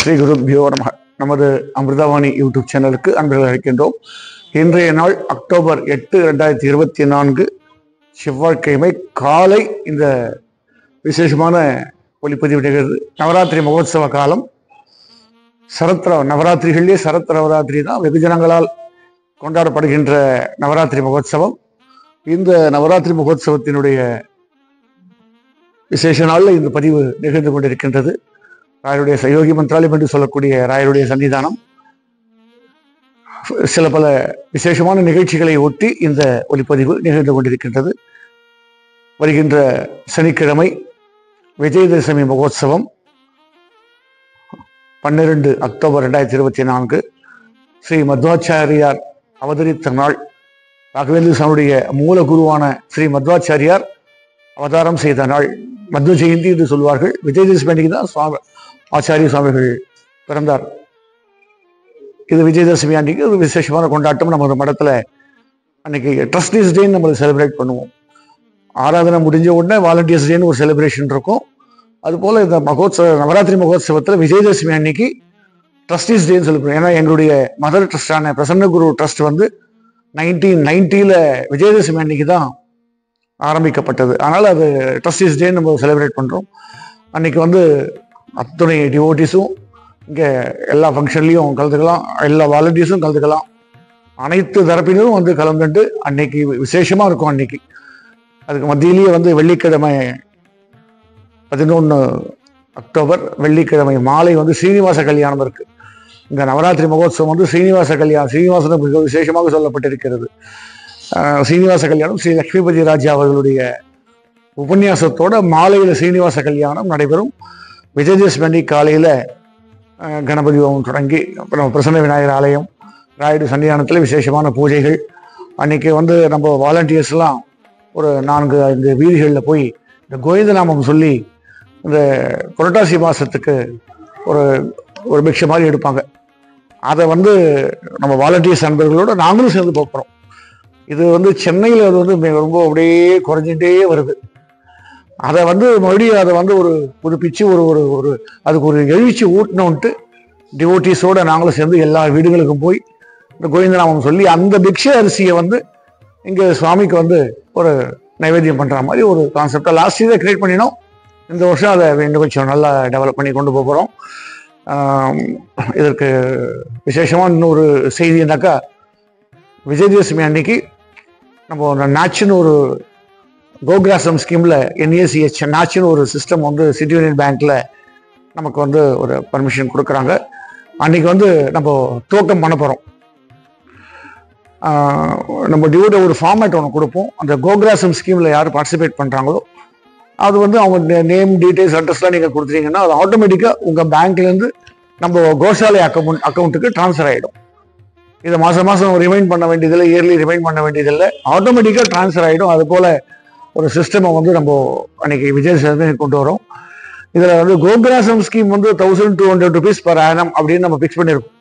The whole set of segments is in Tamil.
ஸ்ரீ குருபியோ நமः. நமது அமிர்தவாணி யூடியூப் சேனலுக்கு அன்பர்கள் அழைக்கின்றோம். இன்றைய நாள் அக்டோபர் 8, 2024 செவ்வாய்க்கிழமை காலை இந்த விசேஷமான ஒளிப்பதிவு நிகழ்வு. நவராத்திரி மகோத்சவ காலம். நவராத்திரிகளிலே சரத் நவராத்திரி தான் வெகுஜனங்களால் கொண்டாடப்படுகின்ற நவராத்திரி மகோத்சவம். இந்த நவராத்திரி மகோத்சவத்தினுடைய விசேஷ நாளில் இந்த பதிவு நிகழ்ந்து கொண்டிருக்கின்றது. ராயருடைய சயோகி மந்திராலயம் என்று சொல்லக்கூடிய ராயருடைய சன்னிதானம் சில பல விசேஷமான நிகழ்ச்சிகளை ஒட்டி இந்த ஒளிப்பதிவு நிகழ்ந்து கொண்டிருக்கின்றது. வருகின்ற சனிக்கிழமை விஜயதசமி மகோத்சவம் 12 அக்டோபர் 2024 ஸ்ரீ மத்வாச்சாரியார் அவதரித்த நாள். ராகவேந்திர சாமியுடைய மூல குருவான ஸ்ரீ மத்வாச்சாரியார் அவதாரம் செய்த நாள். மத்வ ஜெயந்தி என்று சொல்வார்கள். விஜயதசமி அன்னைக்கு தான் ஆச்சாரிய சுவாமிகள் பிறந்தார். இது விஜயதசமி அன்னைக்கு ஒரு விசேஷமான கொண்டாட்டம். நமது மடத்துல அன்னைக்கு ட்ரஸ்டீஸ் டேன்னு நம்ம செலிப்ரேட் பண்ணுவோம். ஆராதனை முடிஞ்ச உடனே வாலண்டியர்ஸ் டேன்னு ஒரு செலிப்ரேஷன் இருக்கும். அதுபோல இந்த நவராத்திரி மகோத்சவத்தில் விஜயதசமி அன்னைக்கு ட்ரஸ்டீஸ் டேன்னு செலிப்ரேட். ஏன்னா எங்களுடைய மதர் ட்ரஸ்டான பிரசன்ன குரு ட்ரஸ்ட் 1990 விஜயதசமி அன்னைக்கு தான் ஆரம்பிக்கப்பட்டது. அதனால அது ட்ரஸ்டீஸ் டேன்னு நம்ம செலிப்ரேட் பண்றோம். அன்னைக்கு அத்தனை டிவோட்டிஸும் இங்கே எல்லா ஃபங்க்ஷன்லையும் கலந்துக்கலாம், எல்லா வாலண்டியர்ஸும் கலந்துக்கலாம், அனைத்து தரப்பினரும் கலந்துட்டு அன்னைக்கு விசேஷமா இருக்கும். அன்னைக்கு அதுக்கு மத்தியிலேயே வெள்ளிக்கிழமை 11 அக்டோபர் வெள்ளிக்கிழமை மாலை ஸ்ரீனிவாச கல்யாணம் இருக்கு. இந்த நவராத்திரி மகோத்சவம் ஸ்ரீனிவாச கல்யாணம், ஸ்ரீனிவாசன் மிக விசேஷமாக சொல்லப்பட்டிருக்கிறது. ஸ்ரீனிவாச கல்யாணம் ஸ்ரீ லக்ஷ்மிபதி ராஜா அவர்களுடைய உபன்யாசத்தோட மாலையில ஸ்ரீனிவாச கல்யாணம் நடைபெறும். விஜயதசமி அன்னைக்கு காலையில கணபதி ஹோமம் தொடங்கி அப்புறம் பிரசன்ன விநாயகர் ஆலயம் ராயுடு சன்னிதானத்தில் விசேஷமான பூஜைகள். அன்னைக்கு நம்ம வாலண்டியர்ஸ்லாம் ஒரு 4-5 வீதிகளில் போய் இந்த கோவிந்த நாமம் சொல்லி இந்த புரட்டாசி மாசத்துக்கு ஒரு பிக்ஷை மாதிரி எடுப்பாங்க. அதை நம்ம வாலண்டியர்ஸ் நண்பர்களோட நாங்களும் சேர்ந்து போகிறோம். இது சென்னையில் அது ரொம்ப அப்படியே குறைஞ்சிட்டே வருது. அதை மறுபடியும் அதை ஒரு புதுப்பிச்சு ஒரு அதுக்கு ஒரு எழுச்சி ஊட்டணும்ட்டு டிவோட்டிஸோட நாங்களும் சேர்ந்து எல்லா வீடுகளுக்கும் போய் இந்த கோவிந்தநாமம் சொல்லி அந்த பிக்ஷை அரிசியை இங்கே சுவாமிக்கு ஒரு நைவேத்தியம் பண்ணுற மாதிரி ஒரு கான்செப்டை லாஸ்ட் இயர் கிரியேட் பண்ணினோம். இந்த வருஷம் அதை இன்னும் கொஞ்சம் நல்லா டெவலப் பண்ணி கொண்டு போகிறோம். இதற்கு விசேஷமாக இன்னொரு செய்தினாக்கா, விஜயதசமி அன்னைக்கு நம்ம நாச்சுன்னு ஒரு கோகிராசம் ஸ்கீம்ல NACH நாச்சுன்னு ஒரு சிஸ்டம் சிட்டி யூனியன் பேங்க்ல நமக்கு ஒரு பர்மிஷன் கொடுக்குறாங்க. அன்னைக்கு நம்ம துவக்கம் பண்ண போறோம். நம்ம டியூட ஒரு ஃபார்மேட் ஒன்று கொடுப்போம். அந்த கோகிராசம் ஸ்கீம்ல யார் பார்ட்டிசிபேட் பண்றாங்களோ அது அவங்க நேம் டீடைல்ஸ் அட்ரஸ்லாம் நீங்க கொடுத்துட்டீங்கன்னா அது ஆட்டோமேட்டிக்கா உங்க பேங்க்ல இருந்து நம்ம கோஷாலை அக்கௌண்ட்டுக்கு டிரான்ஸ்ஃபர் ஆயிடும். இதை மாசம் ரிமைண்ட் பண்ண வேண்டியதில்லை, இயர்லி ரிமைண்ட் பண்ண வேண்டியதில்லை, ஆட்டோமேட்டிக்கா டிரான்ஸ்ஃபர் ஆயிடும். அது போல ஒரு சிஸ்டமை நம்ம அன்னைக்கு விஜயதசமி கொண்டு வரோம். இதுல கோகிராசம் ஸ்கீம் 1200 rupees per annum அப்படின்னு நம்ம பிக்ஸ் பண்ணிருக்கோம்.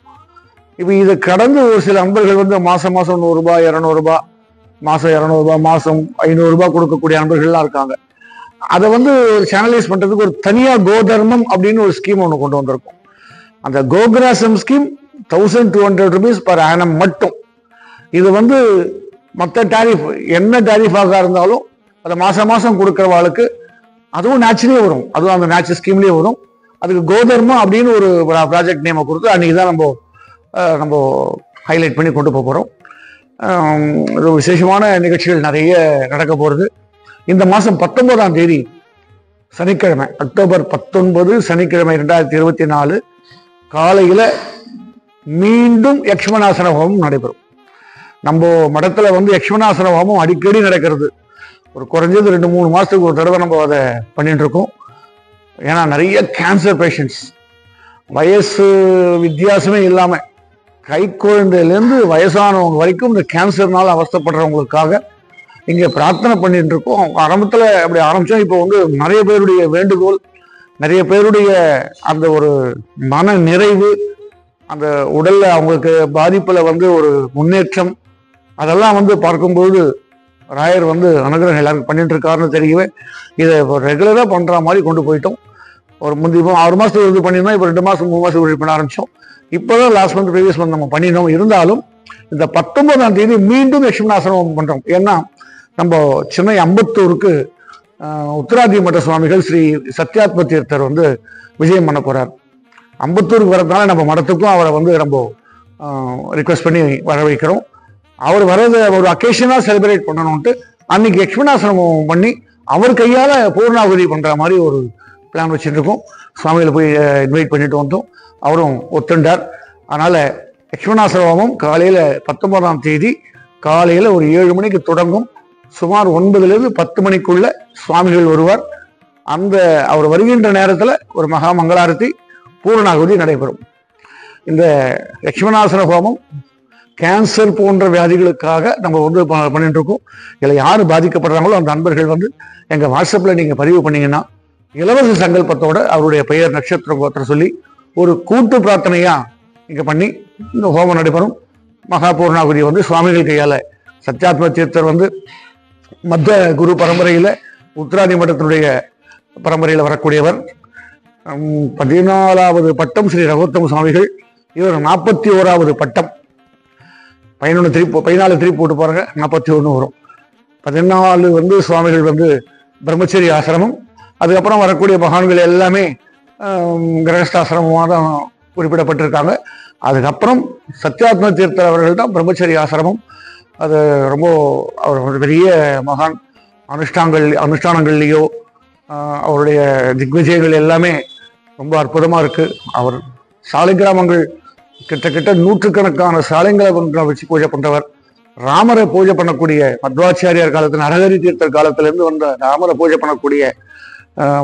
இப்போ இதை கடந்து ஒரு சில நண்பர்கள் மாசம் 100 ரூபாய், 200 ரூபாய், மாசம் 200 ரூபாய், மாசம் 500 ரூபாய் கொடுக்கக்கூடிய நண்பர்கள்லாம் இருக்காங்க. அதை ஒரு சேனலைஸ் பண்றதுக்கு ஒரு தனியா கோதர்மம் அப்படின்னு ஒரு ஸ்கீம் ஒன்று கொண்டு வந்திருக்கோம். அந்த கோகிராசம் ஸ்கீம் 1200 rupees per annum மட்டும். இது மற்ற டாரிஃப் என்ன டாரிஃபாக இருந்தாலும் அதை மாசம் கொடுக்குறவாளுக்கு அதுவும் நேச்சுரலே வரும். அதுவும் அந்த நேச்சுரல் ஸ்கீம்லேயே வரும். அதுக்கு கோதர்மம் அப்படின்னு ஒரு ப்ராஜெக்ட் நேமை கொடுத்து அன்னைக்கு தான் நம்ம ஹைலைட் பண்ணி கொண்டு போகிறோம். விசேஷமான நிகழ்ச்சிகள் நிறைய நடக்க போகிறது. இந்த மாதம் 19ஆம் தேதி சனிக்கிழமை, அக்டோபர் 19 சனிக்கிழமை 2024 காலையில் மீண்டும் யக்ஷ்மணாசன ஹோமம் நடைபெறும். நம்ம மடத்துல யக்ஷ்மணாசன ஹோமம் அடிக்கடி நடக்கிறது. ஒரு குறைஞ்சது 2-3 மாசத்துக்கு ஒரு தடவை நம்ம அதை பண்ணிட்டு இருக்கோம். ஏன்னா நிறைய கேன்சர் பேஷண்ட்ஸ், வயசு வித்தியாசமே இல்லாம கை குழந்தையிலேருந்து வயசானவங்க வரைக்கும் இந்த கேன்சர்னால அவஸ்தைப்படுறவங்களுக்காக இங்க பிரார்த்தனை பண்ணிட்டு இருக்கோம். ஆரம்பத்துல அப்படி ஆரம்பிச்சோம். இப்போ நிறைய பேருடைய வேண்டுகோள், நிறைய பேருடைய அந்த ஒரு மன நிறைவு, அந்த உடல்ல அவங்களுக்கு பாதிப்புல ஒரு முன்னேற்றம், அதெல்லாம் பார்க்கும்போது ராயர் வந்து அனுகிரகம் எல்லாருக்கும் பண்ணிட்டு இருக்காருன்னு தெரியவே இதை ரெகுலராக பண்ணுற மாதிரி கொண்டு போயிட்டோம். ஒரு முந்தி 6 மாதத்துக்கு இது பண்ணியிருந்தோம், இப்போ 2 மாதம் 3 மாதத்துக்கு பண்ண ஆரம்பித்தோம். இப்போ தான் லாஸ்ட் மந்த் ப்ரீவியஸ் மந்த் நம்ம பண்ணினோம். இருந்தாலும் இந்த 19ஆம் தேதி மீண்டும் யக்ஷமனாசிரமம் பண்ணுறோம். ஏன்னா நம்ம சென்னை அம்பத்தூருக்கு உத்தராதி மட்ட சுவாமிகள் ஸ்ரீ சத்யாத்ம தீர்த்தர் வந்து விஜயம் பண்ண போகிறார். அம்பத்தூருக்கு வரதுனால நம்ம மடத்துக்கும் அவரை வந்து நம்ம ரிக்வெஸ்ட் பண்ணி வர வைக்கிறோம். அவர் வர்றதை ஒரு அக்கேஷனாக செலிப்ரேட் பண்ணணும்ட்டு அன்னைக்கு யக்ஷமனாசிரமம் பண்ணி அவர் கையால் பூர்ணாகுதி பண்ணுற மாதிரி ஒரு பிளான் வச்சுட்டு இருக்கோம். சுவாமிகளை போய் இன்வைட் பண்ணிட்டு வந்தோம், அவரும் ஒத்துண்டார். அதனால் யக்ஷமனாசிரமம் காலையில் 19ஆம் தேதி காலையில் ஒரு 7 மணிக்கு தொடங்கும். சுமார் 9லிருந்து 10 மணிக்குள்ள சுவாமிகள் வருவார். அந்த அவர் வருகின்ற நேரத்தில் ஒரு மகா மங்களாரத்தி பூரணாகுதி நடைபெறும். இந்த யக்ஷமனாசன ஹோமம் கேன்சர் போன்ற வியாதிகளுக்காக நம்ம வந்து பண்ணிட்டு இருக்கோம். இதில் யார் பாதிக்கப்படுறாங்களோ அந்த நண்பர்கள் வந்து எங்கள் வாட்ஸ்அப்பில் நீங்கள் பதிவு பண்ணீங்கன்னா இலவச சங்கல்பத்தோட அவருடைய பெயர் நட்சத்திரம் கோத்திரம் சொல்லி ஒரு கூட்டு பிரார்த்தனையாக இங்கே பண்ணி இந்த ஹோமம் நடைபெறும். மகா பூர்ணாகுதி வந்து சுவாமிகள் கையால் சத்யாத்ம தீர்த்தர் வந்து மத்த குரு பரம்பரையில் உத்தராதி மட்டத்தினுடைய பரம்பரையில் வரக்கூடியவர். 14வது பட்டம் ஸ்ரீ ரகோத்தம சுவாமிகள். இவர் 41வது பட்டம். 14 திருப்பி போட்டு பாருங்க, 41 வரும். 14 வந்து சுவாமிகள் வந்து பிரம்மச்சரிய ஆசிரமம். அதுக்கப்புறம் வரக்கூடிய மகான்கள் எல்லாமே கிரகஸ்தாசிரமமாக தான் குறிப்பிடப்பட்டிருக்காங்க. அதுக்கப்புறம் சத்யாத்ம தீர்த்தர் அவர்கள் தான் பிரம்மச்சரிய ஆசிரமம். அது ரொம்ப அவர் பெரிய மகான். அனுஷ்டானங்கள்லேயோ அவருடைய திக்விஜயங்கள் எல்லாமே ரொம்ப அற்புதமாக இருக்குது. அவர் சாலை கிராமங்கள் கிட்டத்தட்ட 100கணக்கான சாலைங்களை வச்சு பூஜை பண்ணுறவர். ராமரை பூஜை பண்ணக்கூடிய மத்வாச்சாரியார் காலத்தில் நரஹரி தீர்த்தர் காலத்திலேருந்து வந்த ராமரை பூஜை பண்ணக்கூடிய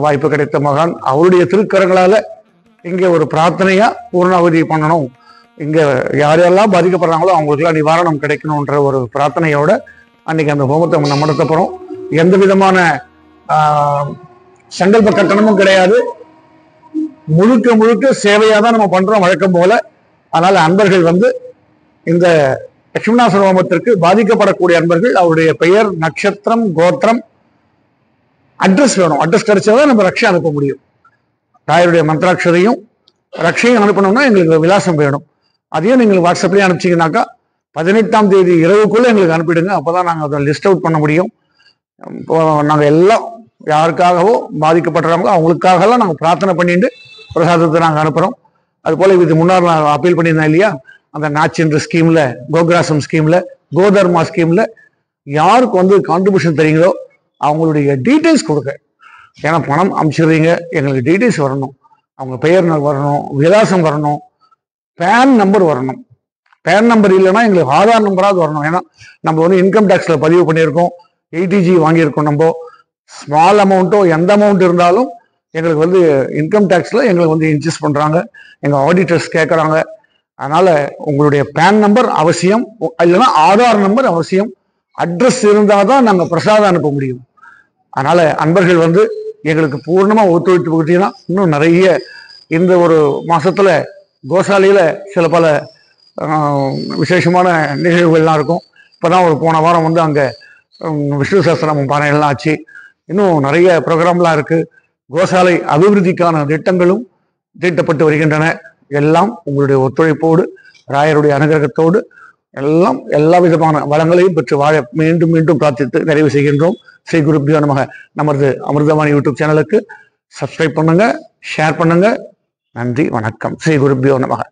வாய்ப்பு கிடைத்த மகான். அவருடைய திருக்கரங்களால் இங்கே ஒரு பிரார்த்தனையாக பூர்ணாவதி பண்ணணும், இங்கே யார் யாரெல்லாம் பாதிக்கப்படுறாங்களோ அவங்களுக்குலாம் நிவாரணம் கிடைக்கணுன்ற ஒரு பிரார்த்தனையோட அன்னைக்கு அந்த ஹோமத்தை நம்ம நடத்த போகிறோம். எந்த விதமான சங்கல்ப கட்டணமும் கிடையாது. முழுக்க முழுக்க சேவையாக தான் நம்ம பண்றோம் வழக்கம் போல. அதனால அன்பர்கள் வந்து இந்த யக்ஷமனாசன ஹோமத்திற்கு பாதிக்கப்படக்கூடிய அன்பர்கள் அவருடைய பெயர் நட்சத்திரம் கோத்திரம் அட்ரஸ் வேணும். அட்ரஸ் கிடைச்சாதான் நம்ம ரக்ஷை அனுப்ப முடியும். தாயருடைய மந்திராட்சரையும் ரக்ஷையும் அனுப்பணும்னா எங்களுக்கு விலாசம் வேணும். அதையும் நீங்கள் வாட்ஸ்அப்லேயே அனுப்பிச்சிங்கனாக்கா 18ஆம் தேதி இரவுக்குள்ள எங்களுக்கு அனுப்பிடுங்க. அப்போதான் நாங்கள் அதை லிஸ்ட் அவுட் பண்ண முடியும். இப்போ நாங்கள் எல்லாம் யாருக்காகவோ பாதிக்கப்படுறாங்களோ அவங்களுக்காகலாம் நாங்கள் பிரார்த்தனை பண்ணிட்டு பிரசாதத்தை நாங்கள் அனுப்புகிறோம். அது போல இது முன்னாள் நான் அப்பீல் பண்ணியிருந்தேன் இல்லையா, அந்த நாச்சின்ற ஸ்கீமில், கோகிராசம் ஸ்கீமில், கோதர்மா ஸ்கீமில் யாருக்கு வந்து கான்ட்ரிபியூஷன் தெரியுங்களோ அவங்களுடைய டீட்டெயில்ஸ் கொடுங்க. ஏன்னா பணம் அனுப்பிச்சிடுறீங்க, எங்களுக்கு டீட்டெயில்ஸ் வரணும், அவங்க பெயர் வரணும், விலாசம் வரணும், பேன் நம்பர் வரணும். பேன் நம்பர் இல்லைன்னா எங்களுக்கு ஆதார் நம்பராவது வரணும். ஏன்னா நம்ம வந்து இன்கம் டேக்ஸில் பதிவு பண்ணியிருக்கோம், 80G வாங்கியிருக்கோம். நம்ம ஸ்மால் அமௌண்ட்டோ எந்த அமௌண்ட் இருந்தாலும் எங்களுக்கு வந்து இன்கம் டேக்ஸில் எங்களுக்கு வந்து இன்சஸ்ட் பண்ணுறாங்க, எங்கள் ஆடிட்டர்ஸ் கேட்குறாங்க. அதனால் உங்களுடைய பேன் நம்பர் அவசியம், இல்லைன்னா ஆதார் நம்பர் அவசியம். அட்ரஸ் இருந்தால் தான் நாங்கள் பிரசாதம் அனுப்ப முடியும். அதனால் அன்பர்கள் வந்து எங்களுக்கு பூர்ணமாக ஒத்துழைப்பு கொடுத்தீங்கன்னா இன்னும் நிறைய இந்த ஒரு மாதத்தில் கோசாலையில் சில பல விசேஷமான நிகழ்வுகள்லாம் இருக்கும். இப்போ தான் ஒரு போன வாரம் வந்து அங்கே விஷ்ணு சஹஸ்ரநாமம் பாராயணம்லாம் ஆச்சு. இன்னும் நிறைய ப்ரோக்ராம்லாம் இருக்குது. கோசாலை அபிவிருத்திக்கான திட்டங்களும் தீட்டப்பட்டு வருகின்றன. எல்லாம் உங்களுடைய ஒத்துழைப்போடு ராயருடைய அனுகிரகத்தோடு எல்லாம் எல்லா விதமான வளங்களையும் பெற்று வாழ மீண்டும் மீண்டும் பிரார்த்தித்து நிறைவு செய்கின்றோம். ஸ்ரீ குருபியோ நமக. நமது அமிர்தவாணி யூடியூப் சேனலுக்கு சப்ஸ்கிரைப் பண்ணுங்க, ஷேர் பண்ணுங்க. நன்றி, வணக்கம். ஸ்ரீ குருபியோ நமக.